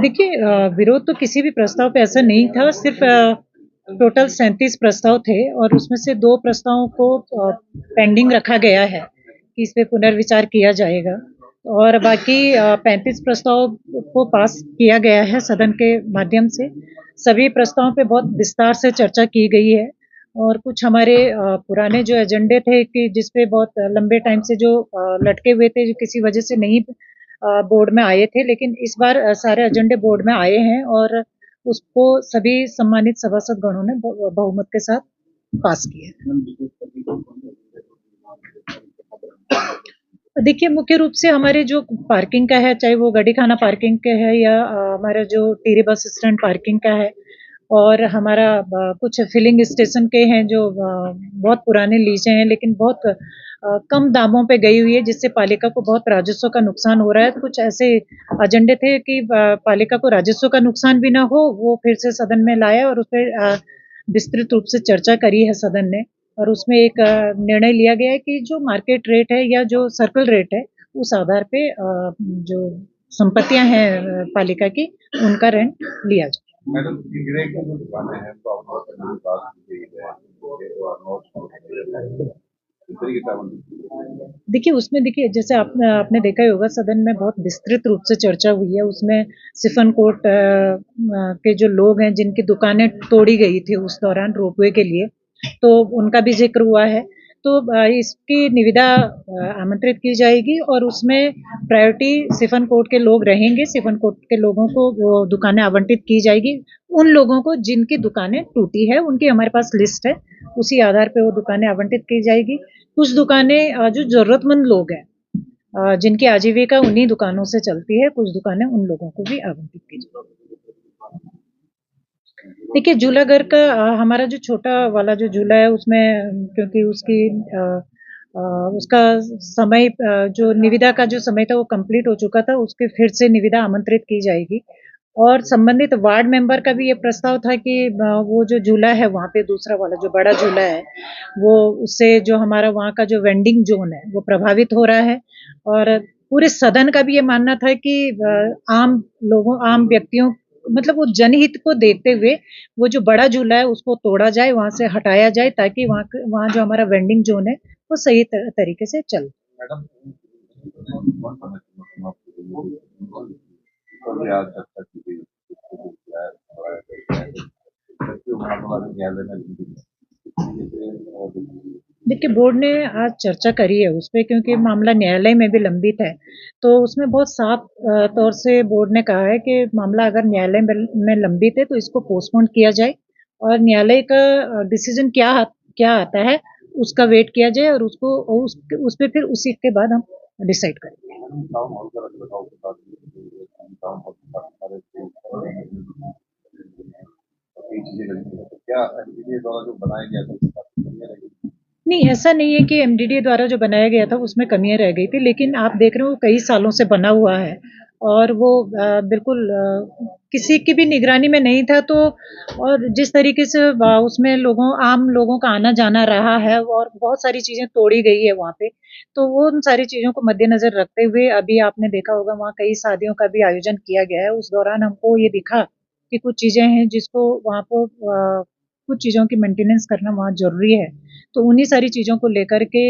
देखिए विरोध तो किसी भी प्रस्ताव पे ऐसा नहीं था, सिर्फ टोटल 37 प्रस्ताव थे और उसमें से 2 प्रस्तावों को पेंडिंग रखा गया है कि इस पे पुनर्विचार किया जाएगा और बाकी 35 प्रस्ताव को पास किया गया है सदन के माध्यम से। सभी प्रस्तावों पे बहुत विस्तार से चर्चा की गई है और कुछ हमारे पुराने जो एजेंडे थे कि जिसपे बहुत लंबे टाइम से जो लटके हुए थे, जो किसी वजह से नहीं बोर्ड में आए थे, लेकिन इस बार सारे एजेंडे बोर्ड में आए हैं और उसको सभी सम्मानित सभासद गणों ने बहुमत के साथ पास किया। देखिए मुख्य रूप से हमारे जो पार्किंग का है, चाहे वो गड्डी खाना पार्किंग का है या हमारा जो टिहरी बस स्टैंड पार्किंग का है और हमारा कुछ फिलिंग स्टेशन के हैं जो बहुत पुराने लीजें हैं लेकिन बहुत कम दामों पे गई हुई है जिससे पालिका को बहुत राजस्व का नुकसान हो रहा है। तो कुछ ऐसे एजेंडे थे कि पालिका को राजस्व का नुकसान भी ना हो, वो फिर से सदन में लाया और उस पर विस्तृत रूप से चर्चा करी है सदन ने और उसमें एक निर्णय लिया गया है कि जो मार्केट रेट है या जो सर्कल रेट है उस आधार पे जो संपत्तियां हैं पालिका की उनका रेंट लिया जाए। मैडम पिंजरे की जो दुकानें हैं तो आप बहुत बड़ी बात की गई है और नोट देखिए उसमें देखिए जैसे आपने आपने देखा ही होगा सदन में बहुत विस्तृत रूप से चर्चा हुई है उसमें सिफन कोर्ट के जो लोग हैं जिनकी दुकानें तोड़ी गई थी उस दौरान रोपवे के लिए तो उनका भी जिक्र हुआ है तो इसकी निविदा आमंत्रित की जाएगी और उसमें प्रायोरिटी सिफन कोर्ट के लोग रहेंगे। सिफन कोर्ट के लोगों को वो दुकानें आवंटित की जाएगी। उन लोगों को जिनकी दुकानें टूटी है उनकी हमारे पास लिस्ट है, उसी आधार पे वो दुकानें आवंटित की जाएगी। कुछ दुकानें जो जरूरतमंद लोग हैं जिनकी आजीविका उन्हीं दुकानों से चलती है, कुछ दुकानें उन लोगों को भी आवंटित की जाएगी। देखिए झूला घर का हमारा जो छोटा वाला जो झूला है उसमें क्योंकि उसकी उसका समय जो निविदा का जो समय था वो कंप्लीट हो चुका था, उसके फिर से निविदा आमंत्रित की जाएगी और संबंधित वार्ड मेंबर का भी ये प्रस्ताव था कि वो जो झूला है वहाँ पे दूसरा वाला जो बड़ा झूला है वो उससे जो हमारा वहाँ का जो वेंडिंग जोन है वो प्रभावित हो रहा है और पूरे सदन का भी ये मानना था कि आम लोगों आम व्यक्तियों मतलब वो जनहित को देखते हुए वो जो बड़ा झूला है उसको तोड़ा जाए, वहां से हटाया जाए ताकि वहाँ जो हमारा वेंडिंग जोन है वो सही तरीके से चले। मैडम देखिए बोर्ड ने आज चर्चा करी है उस पे क्योंकि मामला न्यायालय में भी लंबित है तो उसमें बहुत साफ तौर से बोर्ड ने कहा है कि मामला अगर न्यायालय में लंबित है तो इसको पोस्टपोन किया जाए और न्यायालय का डिसीजन क्या आता है उसका वेट किया जाए और उसको उस पे फिर उसी के बाद हम डिसाइड करेंगे। क्या द्वारा जो बनाया गया था नहीं ऐसा नहीं है कि एमडीडी द्वारा जो बनाया गया था उसमें कमियां रह गई थी लेकिन आप देख रहे हो कई सालों से बना हुआ है और वो बिल्कुल किसी की भी निगरानी में नहीं था तो और जिस तरीके से उसमें आम लोगों का आना जाना रहा है और बहुत सारी चीजें तोड़ी गई है वहाँ पे तो वो उन सारी चीजों को मद्देनजर रखते हुए अभी आपने देखा होगा वहाँ कई शादियों का भी आयोजन किया गया है। उस दौरान हमको ये दिखा कि कुछ चीजें हैं जिसको वहाँ पर कुछ चीजों की मेंटेनेंस करना वहाँ जरूरी है तो उन्हीं सारी चीज़ों को लेकर के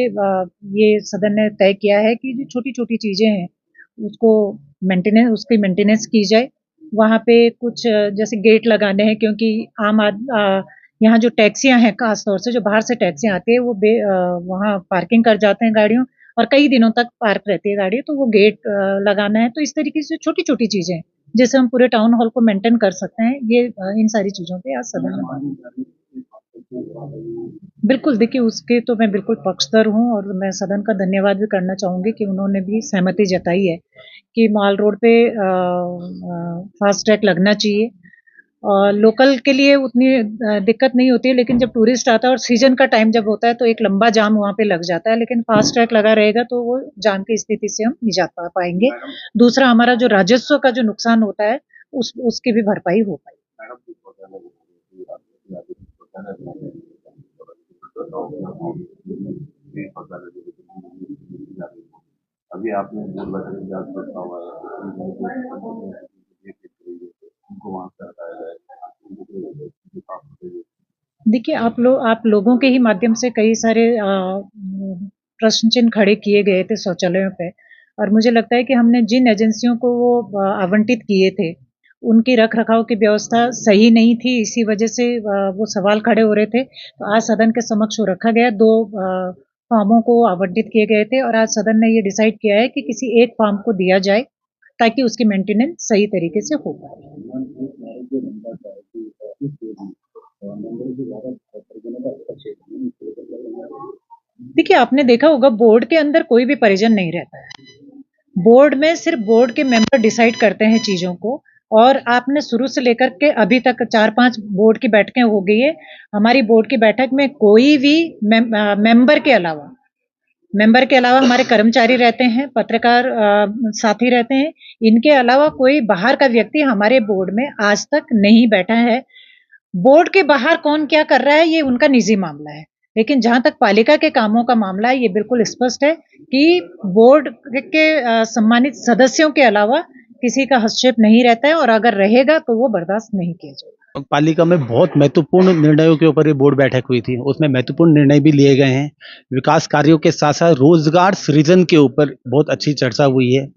ये सदन ने तय किया है कि जो छोटी-छोटी चीज़ें हैं, उसको उसकी मेंटेनेंस की जाए। वहाँ पे कुछ जैसे गेट लगाने हैं क्योंकि यहाँ जो टैक्सियाँ हैं खास तौर से जो बाहर से टैक्सियाँ आती है वो वहाँ पार्किंग कर जाते हैं गाड़ियों और कई दिनों तक पार्क रहती है गाड़ी तो वो गेट लगाना है। तो इस तरीके से छोटी-छोटी चीज़ें हैं, जिससे हम पूरे टाउन हॉल को मेंटेन कर सकते हैं। ये इन सारी चीज़ों पे आज सदन में बात बिल्कुल, देखिए उसके तो मैं बिल्कुल पक्षधर हूँ और मैं सदन का धन्यवाद भी करना चाहूँगी कि उन्होंने भी सहमति जताई है कि माल रोड पे फास्ट ट्रैक लगना चाहिए। लोकल के लिए उतनी दिक्कत नहीं होती है लेकिन जब टूरिस्ट आता है और सीजन का टाइम जब होता है तो एक लंबा जाम वहाँ पे लग जाता है लेकिन फास्ट ट्रैक लगा रहेगा तो वो जाम की स्थिति से हम निजात पा पाएंगे। दूसरा हमारा जो राजस्व का जो नुकसान होता है उसकी भी भरपाई हो पाएगी। अभी आपने बोल बैठक में जांच करता हुआ को वहाँ से हटाया जाए, जो काम होते हैं। देखिए, आप लोगों के ही माध्यम से कई सारे प्रश्न चिन्ह खड़े किए गए थे शौचालयों पे, और मुझे लगता है कि हमने जिन एजेंसियों को वो आवंटित किए थे, उनकी रख-रखाव की व्यवस्था सही नहीं थी, इसी वजह से वो सवाल खड़े हो रहे थे। तो आज सदन के समक्ष वो रखा गया, 2 फार्मों को आवंटित किए गए थे और आज सदन ने ये डिसाइड किया है कि किसी एक फार्म को दिया जाए, ताकि उसकी मेंटेनेंस सही तरीके से हो पाए। देखिए, आपने देखा होगा बोर्ड के अंदर कोई भी परिजन नहीं रहता है। बोर्ड में सिर्फ बोर्ड के मेंबर डिसाइड करते हैं चीज़ों को, और आपने शुरू से लेकर के अभी तक 4-5 बोर्ड की बैठकें हो गई है। हमारी बोर्ड की बैठक में कोई भी मेंबर के अलावा हमारे कर्मचारी रहते हैं, पत्रकार साथी रहते हैं। इनके अलावा कोई बाहर का व्यक्ति हमारे बोर्ड में आज तक नहीं बैठा है। बोर्ड के बाहर कौन क्या कर रहा है, ये उनका निजी मामला है। लेकिन जहाँ तक पालिका के कामों का मामला है, ये बिल्कुल स्पष्ट है कि बोर्ड के सम्मानित सदस्यों के अलावा किसी का हस्तक्षेप नहीं रहता है, और अगर रहेगा तो वो बर्दाश्त नहीं किया जाएगा। पालिका में बहुत महत्वपूर्ण निर्णयों के ऊपर ये बोर्ड बैठक हुई थी। उसमें महत्वपूर्ण निर्णय भी लिए गए हैं। विकास कार्यों के साथ साथ रोजगार सृजन के ऊपर बहुत अच्छी चर्चा हुई है,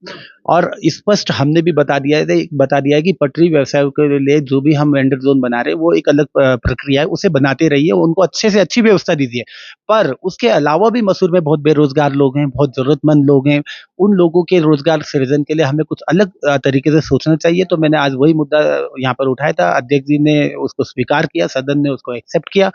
और स्पष्ट हमने भी बता दिया है कि पटरी व्यवसायों के लिए जो भी हम वेंडर जोन बना रहे हैं वो एक अलग प्रक्रिया है, उसे बनाते रहिए, उनको अच्छे से अच्छी व्यवस्था दीजिए। पर उसके अलावा भी मसूर में बहुत बेरोजगार लोग हैं, बहुत जरूरतमंद लोग हैं। उन लोगों के रोजगार सृजन के लिए हमें कुछ अलग तरीके से सोचना चाहिए। तो मैंने आज वही मुद्दा यहाँ पर उठाया था। अध्यक्ष जी ने उसको स्वीकार किया, सदन ने उसको एक्सेप्ट किया।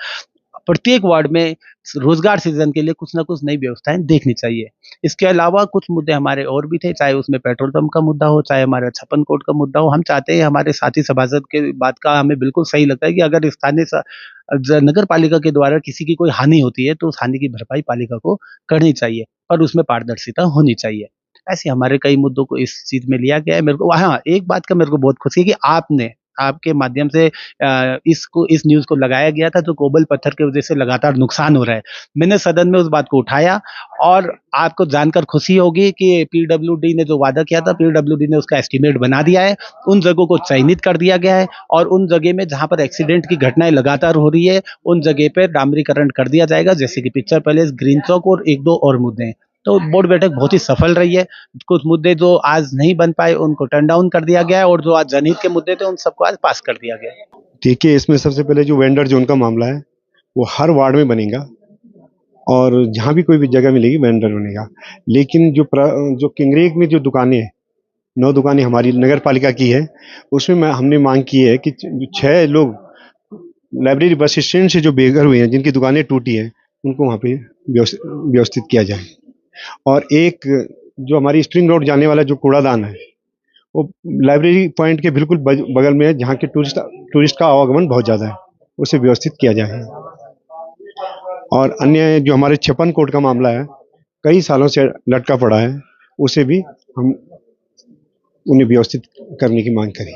प्रत्येक वार्ड में रोजगार सृजन के लिए कुछ ना कुछ नई व्यवस्थाएं देखनी चाहिए। इसके अलावा कुछ मुद्दे हमारे और भी थे, चाहे उसमें पेट्रोल पंप का मुद्दा हो, चाहे हमारे छप्पन कोट का मुद्दा हो। हम चाहते हैं, हमारे साथी सभासद के बात का हमें बिल्कुल सही लगता है कि अगर स्थानीय नगर पालिका के द्वारा किसी की कोई हानि होती है तो उस हानि की भरपाई पालिका को करनी चाहिए, और उसमें पारदर्शिता होनी चाहिए। ऐसे हमारे कई मुद्दों को इस चीज में लिया गया है। मेरे को हाँ, एक बात का मेरे को बहुत खुशी है कि आपके माध्यम से इस न्यूज़ को लगाया गया था, जो कोबल पत्थर की वजह से लगातार नुकसान हो रहा है। मैंने सदन में उस बात को उठाया, और आपको जानकर खुशी होगी कि पीडब्ल्यूडी ने जो वादा किया था, पीडब्ल्यूडी ने उसका एस्टीमेट बना दिया है। उन जगहों को चयनित कर दिया गया है, और उन जगह में जहाँ पर एक्सीडेंट की घटनाएं लगातार हो रही है, उन जगह पे डामरीकरण कर दिया जाएगा, जैसे कि पिक्चर पैलेस, ग्रीन चौक और 1-2 और मुद्दे हैं। तो बोर्ड बैठक बहुत ही सफल रही है। कुछ मुद्दे जो आज नहीं बन पाए उनको टर्न डाउन कर दिया गया है, और जो आज जनहित के मुद्दे थे उन सबको आज पास कर दिया गया है। देखिए, इसमें सबसे पहले जो वेंडर जोन का मामला है वो हर वार्ड में बनेगा, और जहाँ भी कोई भी जगह मिलेगी वेंडर बनेगा। लेकिन जो किंगरेग में जो दुकानें हैं, 9 दुकानें हमारी नगर पालिका की है, उसमें हमने मांग की है कि 6 लोग लाइब्रेरी बस स्टैंड से जो बेघर हुए हैं, जिनकी दुकानें टूटी हैं, उनको वहाँ पे व्यवस्थित किया जाए। और एक जो हमारी स्प्रिंग रोड जाने वाला जो कूड़ादान है, वो लाइब्रेरी पॉइंट के बिल्कुल बगल में है, जहाँ के टूरिस्ट का आवागमन बहुत ज़्यादा है, उसे व्यवस्थित किया जाए। और अन्य जो हमारे 56 कोट का मामला है, कई सालों से लटका पड़ा है, उसे भी हम उन्हें व्यवस्थित करने की मांग करें।